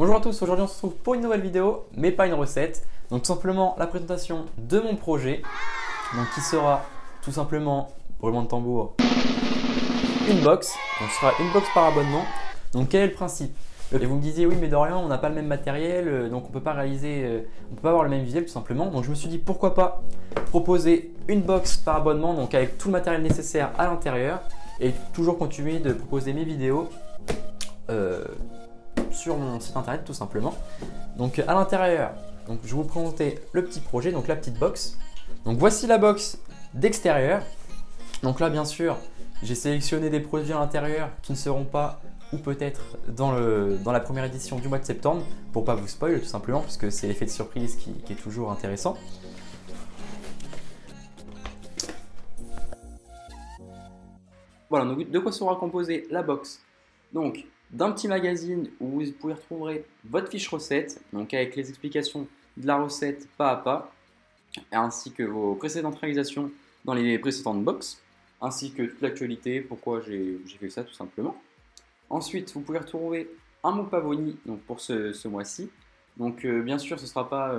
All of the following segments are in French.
Bonjour à tous, aujourd'hui on se retrouve pour une nouvelle vidéo, mais pas une recette. Donc tout simplement la présentation de mon projet, donc qui sera tout simplement, roulement de tambour, une box. Donc ce sera une box par abonnement. Donc quel est le principe? Et vous me disiez oui mais Dorian on n'a pas le même matériel, donc on peut pas réaliser, on peut pas avoir le même visuel tout simplement. Donc je me suis dit pourquoi pas proposer une box par abonnement, donc avec tout le matériel nécessaire à l'intérieur, et toujours continuer de proposer mes vidéos sur mon site internet tout simplement. Donc à l'intérieur, donc je vais vous présenter le petit projet, donc la petite box. Donc voici la box d'extérieur. Donc là bien sûr j'ai sélectionné des produits à l'intérieur qui ne seront pas, ou peut-être dans la première édition du mois de septembre, pour pas vous spoil tout simplement, puisque c'est l'effet de surprise qui est toujours intéressant. Voilà, donc de quoi sera composée la box? Donc d'un petit magazine où vous pouvez retrouver votre fiche recette, donc avec les explications de la recette pas à pas, ainsi que vos précédentes réalisations dans les précédentes box, ainsi que toute l'actualité, pourquoi j'ai fait ça tout simplement. Ensuite, vous pouvez retrouver un mot Pavoni donc pour ce mois-ci. Donc bien sûr, ce ne sera pas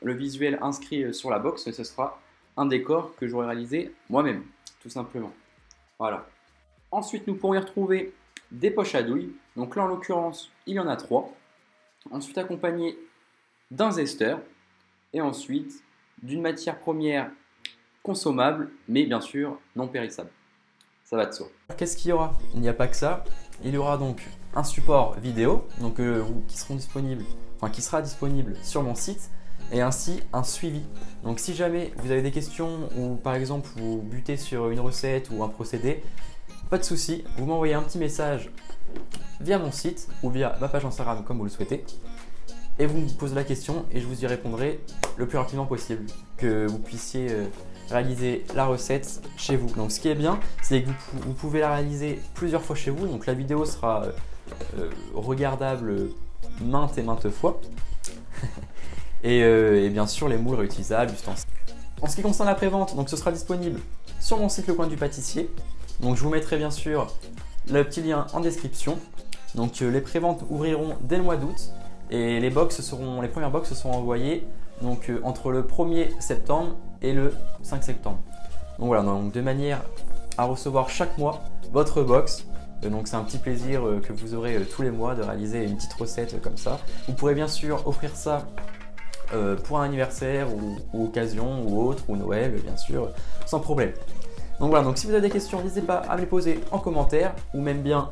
le visuel inscrit sur la box, ce sera un décor que j'aurai réalisé moi-même, tout simplement. Voilà. Ensuite, nous pourrons y retrouver des poches à douille. Donc là, en l'occurrence, il y en a 3. Ensuite, accompagné d'un zester. Et ensuite, d'une matière première consommable, mais bien sûr non périssable. Ça va de soi. Qu'est-ce qu'il y aura? Il n'y a pas que ça. Il y aura donc un support vidéo donc, qui sera disponible sur mon site, et ainsi un suivi. Donc si jamais vous avez des questions ou par exemple vous butez sur une recette ou un procédé, pas de souci, vous m'envoyez un petit message via mon site ou via ma page Instagram comme vous le souhaitez, et vous me posez la question et je vous y répondrai le plus rapidement possible, que vous puissiez réaliser la recette chez vous. Donc ce qui est bien, c'est que vous pouvez la réaliser plusieurs fois chez vous, donc la vidéo sera regardable maintes et maintes fois. et bien sûr les moules réutilisables, ustensiles. En ce qui concerne la prévente, donc ce sera disponible sur mon site Le Coin du Pâtissier. Donc je vous mettrai bien sûr le petit lien en description. Donc les préventes ouvriront dès le mois d'août et les premières box seront envoyées donc, entre le 1er septembre et le 5 septembre. Donc voilà, donc de manière à recevoir chaque mois votre box. Donc c'est un petit plaisir que vous aurez tous les mois de réaliser une petite recette comme ça. Vous pourrez bien sûr offrir ça pour un anniversaire ou occasion ou autre, ou Noël bien sûr, sans problème. Donc voilà, donc si vous avez des questions, n'hésitez pas à me les poser en commentaire ou même bien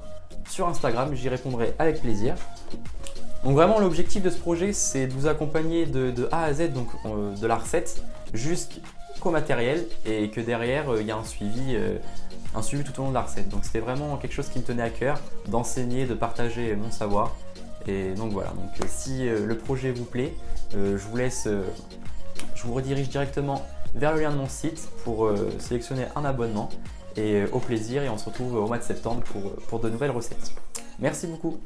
sur Instagram, j'y répondrai avec plaisir. Donc vraiment l'objectif de ce projet, c'est de vous accompagner de A à Z, donc de la recette jusqu'au matériel, et que derrière il y a un suivi tout au long de la recette. Donc c'était vraiment quelque chose qui me tenait à cœur, d'enseigner, de partager mon savoir. Et donc voilà, donc si le projet vous plaît, je vous redirige directement vers le lien de mon site pour sélectionner un abonnement, et au plaisir, et on se retrouve au mois de septembre pour de nouvelles recettes. Merci beaucoup.